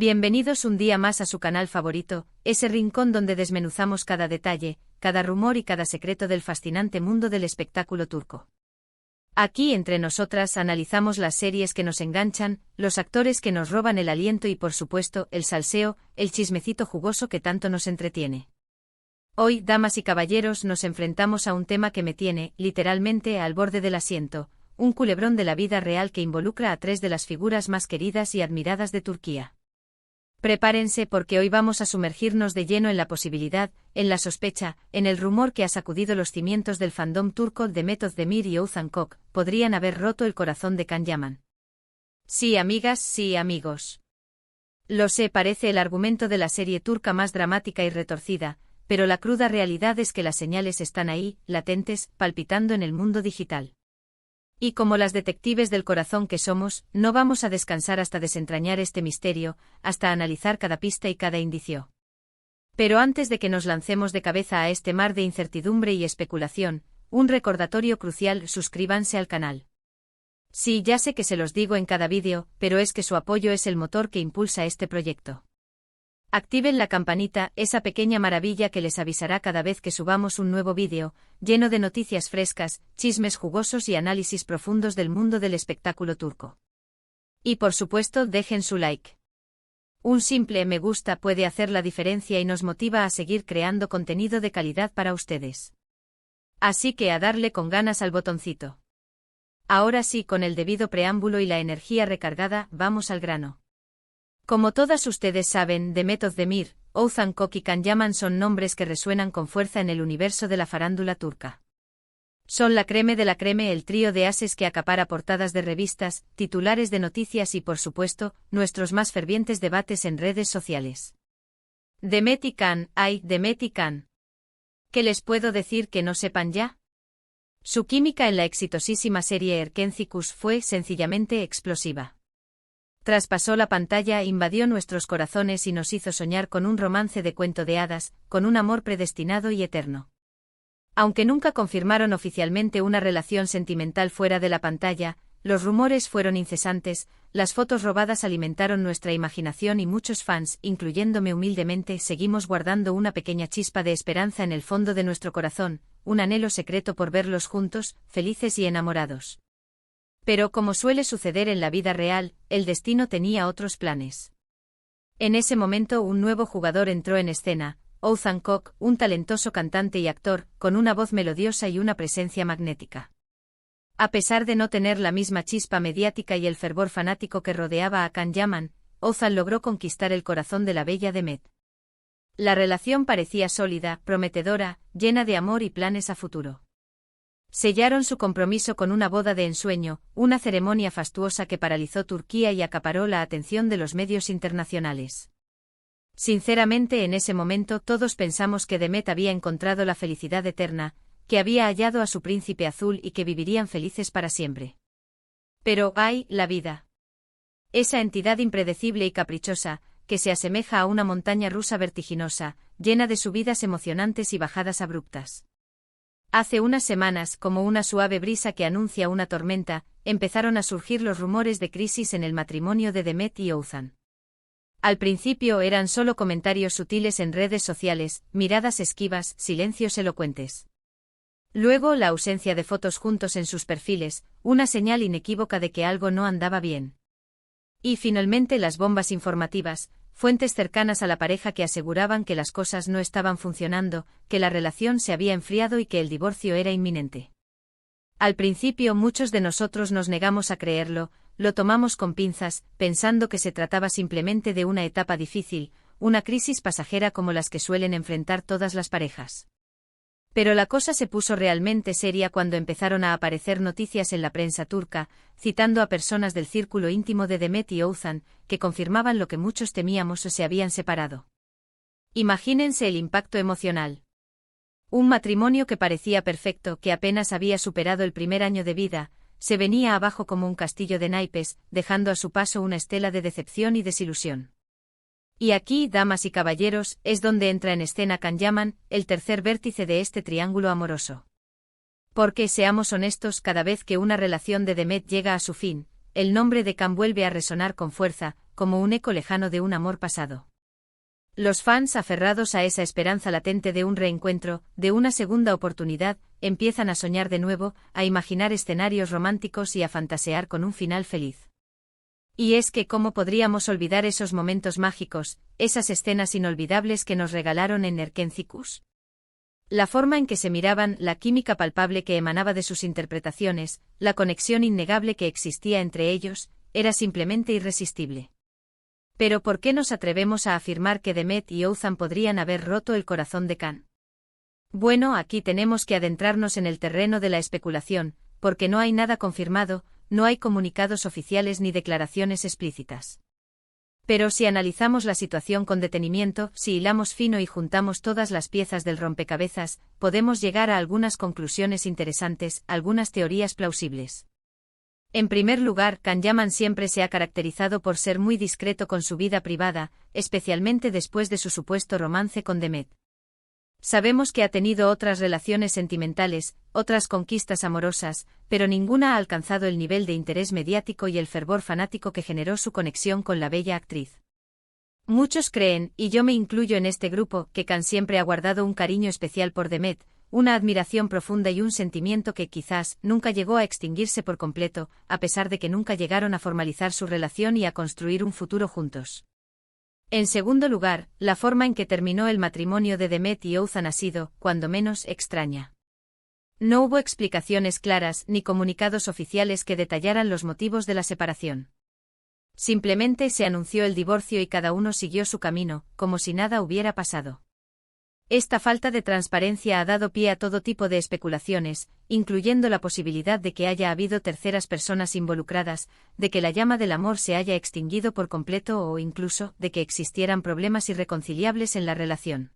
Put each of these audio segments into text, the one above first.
Bienvenidos un día más a su canal favorito, ese rincón donde desmenuzamos cada detalle, cada rumor y cada secreto del fascinante mundo del espectáculo turco. Aquí entre nosotras analizamos las series que nos enganchan, los actores que nos roban el aliento y por supuesto el salseo, el chismecito jugoso que tanto nos entretiene. Hoy, damas y caballeros, nos enfrentamos a un tema que me tiene, literalmente, al borde del asiento, un culebrón de la vida real que involucra a tres de las figuras más queridas y admiradas de Turquía. Prepárense porque hoy vamos a sumergirnos de lleno en la posibilidad, en la sospecha, en el rumor que ha sacudido los cimientos del fandom turco de Demet Özdemir y Oğuzhan Koç, podrían haber roto el corazón de Can Yaman. Sí, amigas, sí, amigos. Lo sé, parece el argumento de la serie turca más dramática y retorcida, pero la cruda realidad es que las señales están ahí, latentes, palpitando en el mundo digital. Y como las detectives del corazón que somos, no vamos a descansar hasta desentrañar este misterio, hasta analizar cada pista y cada indicio. Pero antes de que nos lancemos de cabeza a este mar de incertidumbre y especulación, un recordatorio crucial: suscríbanse al canal. Sí, ya sé que se los digo en cada vídeo, pero es que su apoyo es el motor que impulsa este proyecto. Activen la campanita, esa pequeña maravilla que les avisará cada vez que subamos un nuevo vídeo, lleno de noticias frescas, chismes jugosos y análisis profundos del mundo del espectáculo turco. Y por supuesto, dejen su like. Un simple me gusta puede hacer la diferencia y nos motiva a seguir creando contenido de calidad para ustedes. Así que a darle con ganas al botoncito. Ahora sí, con el debido preámbulo y la energía recargada, vamos al grano. Como todas ustedes saben, Demet Özdemir, Oğuzhan Koç y Can Yaman son nombres que resuenan con fuerza en el universo de la farándula turca. Son la creme de la creme, el trío de ases que acapara portadas de revistas, titulares de noticias y por supuesto, nuestros más fervientes debates en redes sociales. Demet y Can, ay, Demet y Can. ¿Qué les puedo decir que no sepan ya? Su química en la exitosísima serie Erkenci fue sencillamente explosiva. Traspasó la pantalla, invadió nuestros corazones y nos hizo soñar con un romance de cuento de hadas, con un amor predestinado y eterno. Aunque nunca confirmaron oficialmente una relación sentimental fuera de la pantalla, los rumores fueron incesantes, las fotos robadas alimentaron nuestra imaginación y muchos fans, incluyéndome humildemente, seguimos guardando una pequeña chispa de esperanza en el fondo de nuestro corazón, un anhelo secreto por verlos juntos, felices y enamorados. Pero como suele suceder en la vida real, el destino tenía otros planes. En ese momento un nuevo jugador entró en escena, Oğuzhan Koç, un talentoso cantante y actor, con una voz melodiosa y una presencia magnética. A pesar de no tener la misma chispa mediática y el fervor fanático que rodeaba a Can Yaman, Oğuzhan logró conquistar el corazón de la bella Demet. La relación parecía sólida, prometedora, llena de amor y planes a futuro. Sellaron su compromiso con una boda de ensueño, una ceremonia fastuosa que paralizó Turquía y acaparó la atención de los medios internacionales. Sinceramente, en ese momento todos pensamos que Demet había encontrado la felicidad eterna, que había hallado a su príncipe azul y que vivirían felices para siempre. Pero, ¡ay, la vida! Esa entidad impredecible y caprichosa, que se asemeja a una montaña rusa vertiginosa, llena de subidas emocionantes y bajadas abruptas. Hace unas semanas, como una suave brisa que anuncia una tormenta, empezaron a surgir los rumores de crisis en el matrimonio de Demet y Oğuzhan. Al principio eran solo comentarios sutiles en redes sociales, miradas esquivas, silencios elocuentes. Luego la ausencia de fotos juntos en sus perfiles, una señal inequívoca de que algo no andaba bien. Y finalmente las bombas informativas, fuentes cercanas a la pareja que aseguraban que las cosas no estaban funcionando, que la relación se había enfriado y que el divorcio era inminente. Al principio muchos de nosotros nos negamos a creerlo, lo tomamos con pinzas, pensando que se trataba simplemente de una etapa difícil, una crisis pasajera como las que suelen enfrentar todas las parejas. Pero la cosa se puso realmente seria cuando empezaron a aparecer noticias en la prensa turca, citando a personas del círculo íntimo de Demet y Oğuzhan, que confirmaban lo que muchos temíamos: o se habían separado. Imagínense el impacto emocional. Un matrimonio que parecía perfecto, que apenas había superado el primer año de vida, se venía abajo como un castillo de naipes, dejando a su paso una estela de decepción y desilusión. Y aquí, damas y caballeros, es donde entra en escena Can Yaman, el tercer vértice de este triángulo amoroso. Porque, seamos honestos, cada vez que una relación de Demet llega a su fin, el nombre de Can vuelve a resonar con fuerza, como un eco lejano de un amor pasado. Los fans, aferrados a esa esperanza latente de un reencuentro, de una segunda oportunidad, empiezan a soñar de nuevo, a imaginar escenarios románticos y a fantasear con un final feliz. Y es que ¿cómo podríamos olvidar esos momentos mágicos, esas escenas inolvidables que nos regalaron en Nerkenzikus? La forma en que se miraban, la química palpable que emanaba de sus interpretaciones, la conexión innegable que existía entre ellos, era simplemente irresistible. Pero ¿por qué nos atrevemos a afirmar que Demet y Oğuzhan podrían haber roto el corazón de Can? Bueno, aquí tenemos que adentrarnos en el terreno de la especulación, porque no hay nada confirmado, no hay comunicados oficiales ni declaraciones explícitas. Pero si analizamos la situación con detenimiento, si hilamos fino y juntamos todas las piezas del rompecabezas, podemos llegar a algunas conclusiones interesantes, algunas teorías plausibles. En primer lugar, Can Yaman siempre se ha caracterizado por ser muy discreto con su vida privada, especialmente después de su supuesto romance con Demet. Sabemos que ha tenido otras relaciones sentimentales, otras conquistas amorosas, pero ninguna ha alcanzado el nivel de interés mediático y el fervor fanático que generó su conexión con la bella actriz. Muchos creen, y yo me incluyo en este grupo, que Can siempre ha guardado un cariño especial por Demet, una admiración profunda y un sentimiento que quizás nunca llegó a extinguirse por completo, a pesar de que nunca llegaron a formalizar su relación y a construir un futuro juntos. En segundo lugar, la forma en que terminó el matrimonio de Demet y Oğuzhan ha sido, cuando menos, extraña. No hubo explicaciones claras ni comunicados oficiales que detallaran los motivos de la separación. Simplemente se anunció el divorcio y cada uno siguió su camino, como si nada hubiera pasado. Esta falta de transparencia ha dado pie a todo tipo de especulaciones, incluyendo la posibilidad de que haya habido terceras personas involucradas, de que la llama del amor se haya extinguido por completo o incluso de que existieran problemas irreconciliables en la relación.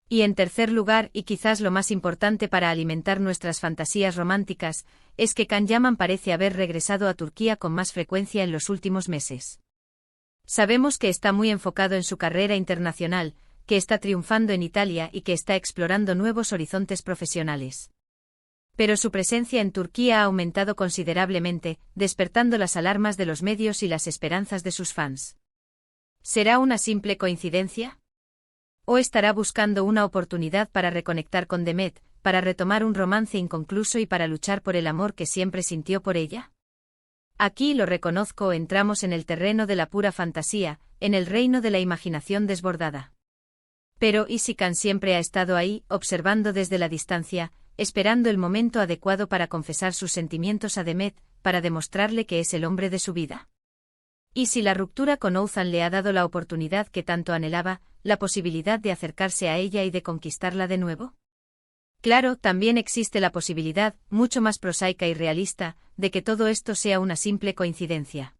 Y en tercer lugar, y quizás lo más importante para alimentar nuestras fantasías románticas, es que Can Yaman parece haber regresado a Turquía con más frecuencia en los últimos meses. Sabemos que está muy enfocado en su carrera internacional, que está triunfando en Italia y que está explorando nuevos horizontes profesionales. Pero su presencia en Turquía ha aumentado considerablemente, despertando las alarmas de los medios y las esperanzas de sus fans. ¿Será una simple coincidencia? ¿O estará buscando una oportunidad para reconectar con Demet, para retomar un romance inconcluso y para luchar por el amor que siempre sintió por ella? Aquí lo reconozco, entramos en el terreno de la pura fantasía, en el reino de la imaginación desbordada. Pero ¿y si Can siempre ha estado ahí, observando desde la distancia, esperando el momento adecuado para confesar sus sentimientos a Demet, para demostrarle que es el hombre de su vida? ¿Y si la ruptura con Oğuzhan le ha dado la oportunidad que tanto anhelaba, la posibilidad de acercarse a ella y de conquistarla de nuevo? Claro, también existe la posibilidad, mucho más prosaica y realista, de que todo esto sea una simple coincidencia.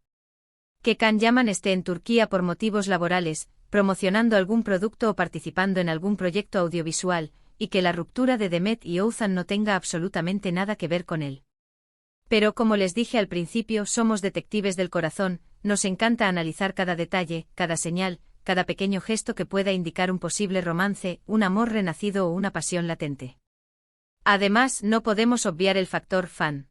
Que Can Yaman esté en Turquía por motivos laborales, promocionando algún producto o participando en algún proyecto audiovisual, y que la ruptura de Demet y Oğuzhan no tenga absolutamente nada que ver con él. Pero como les dije al principio, somos detectives del corazón, nos encanta analizar cada detalle, cada señal, cada pequeño gesto que pueda indicar un posible romance, un amor renacido o una pasión latente. Además, no podemos obviar el factor fan.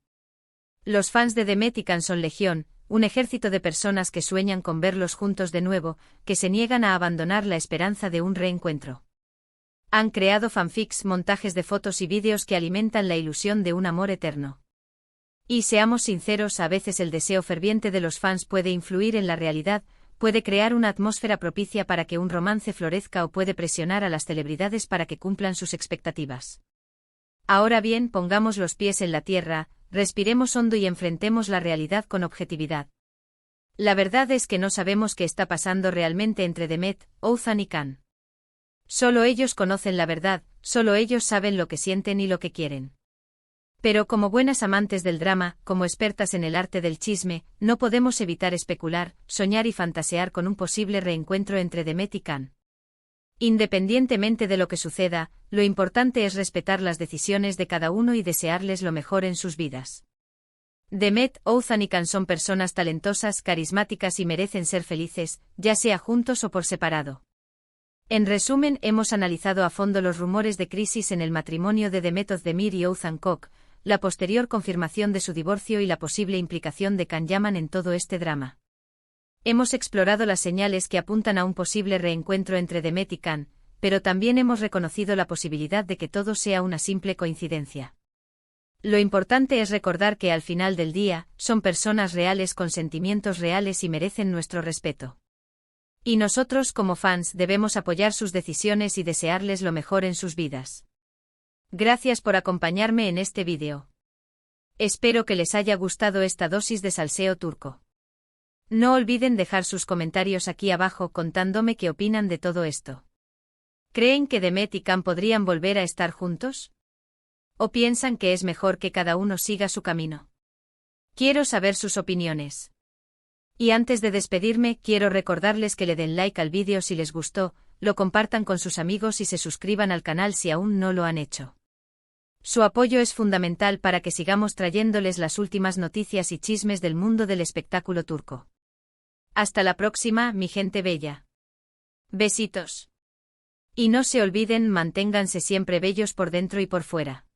Los fans de Demet y Can son legión, un ejército de personas que sueñan con verlos juntos de nuevo, que se niegan a abandonar la esperanza de un reencuentro. Han creado fanfics, montajes de fotos y vídeos que alimentan la ilusión de un amor eterno. Y seamos sinceros, a veces el deseo ferviente de los fans puede influir en la realidad, puede crear una atmósfera propicia para que un romance florezca o puede presionar a las celebridades para que cumplan sus expectativas. Ahora bien, pongamos los pies en la tierra, respiremos hondo y enfrentemos la realidad con objetividad. La verdad es que no sabemos qué está pasando realmente entre Demet, Oğuzhan y Can. Solo ellos conocen la verdad, solo ellos saben lo que sienten y lo que quieren. Pero como buenas amantes del drama, como expertas en el arte del chisme, no podemos evitar especular, soñar y fantasear con un posible reencuentro entre Demet y Can. Independientemente de lo que suceda, lo importante es respetar las decisiones de cada uno y desearles lo mejor en sus vidas. Demet, Oğuzhan y Can son personas talentosas, carismáticas y merecen ser felices, ya sea juntos o por separado. En resumen, hemos analizado a fondo los rumores de crisis en el matrimonio de Demet Özdemir y Oğuzhan Koç, la posterior confirmación de su divorcio y la posible implicación de Can Yaman en todo este drama. Hemos explorado las señales que apuntan a un posible reencuentro entre Demet y Khan, pero también hemos reconocido la posibilidad de que todo sea una simple coincidencia. Lo importante es recordar que al final del día, son personas reales con sentimientos reales y merecen nuestro respeto. Y nosotros como fans debemos apoyar sus decisiones y desearles lo mejor en sus vidas. Gracias por acompañarme en este vídeo. Espero que les haya gustado esta dosis de salseo turco. No olviden dejar sus comentarios aquí abajo contándome qué opinan de todo esto. ¿Creen que Demet y Khan podrían volver a estar juntos? ¿O piensan que es mejor que cada uno siga su camino? Quiero saber sus opiniones. Y antes de despedirme, quiero recordarles que le den like al vídeo si les gustó, lo compartan con sus amigos y se suscriban al canal si aún no lo han hecho. Su apoyo es fundamental para que sigamos trayéndoles las últimas noticias y chismes del mundo del espectáculo turco. Hasta la próxima, mi gente bella. Besitos. Y no se olviden, manténganse siempre bellos por dentro y por fuera.